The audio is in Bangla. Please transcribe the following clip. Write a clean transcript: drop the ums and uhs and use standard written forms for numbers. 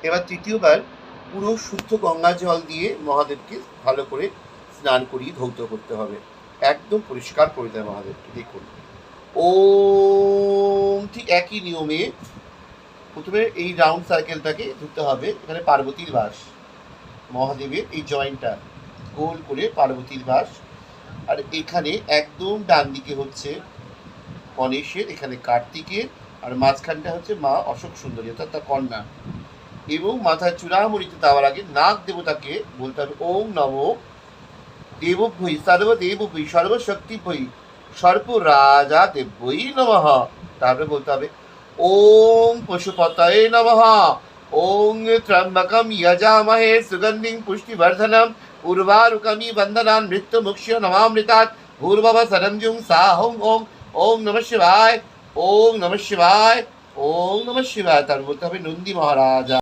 এবার তৃতীয়বার পুরো শুদ্ধ গঙ্গা জল দিয়ে মহাদেবকে ভালো করে স্নান করিয়ে ধৌত করতে হবে, একদম পরিষ্কার করে দেয় মহাদেবকে। দেখুন, ওম, ঠিক একই নিয়মে প্রথমে এই রাউন্ড সার্কেলটাকে ধরতে হবে। এখানে পার্বতীর বাস, মহাদেবের এই জয়েন্টটা গোল করে পার্বতীর বাস, আর এখানে একদম ডান দিকে হচ্ছে গণেশের, এখানে কার্তিকের, আর মাঝখানটা হচ্ছে মা অশোক সুন্দরী অর্থাৎ তার কন্যা। এবং মাথায় চূড়ামণিতে দেওয়ার আগে নাগ দেবতাকে বলতে হবে ওম নমো দেবভৈ সর্বদেবভৈ সর্বশক্তিভৈ সর্ব রাজা দেবভৈ নমঃ। তারপরে বলতে হবে ওম পশুপতয়ে নমঃ, ওং ত্র্যম্বকম যজামহে সুগন্ধিং পুষ্টিবর্ধনম উর্বারুকমি বন্ধনান মৃত্যুমুক্ষ্য নমামৃতাৎ ভূর্ভুবঃ স্বর্ণজ্যোং সাহং ওং। ওং নমঃ শিবায়, ওং নমঃ শিবায়, ওং নমঃ শিবায়। তারপর বলতে হবে নন্দী মহারাজা।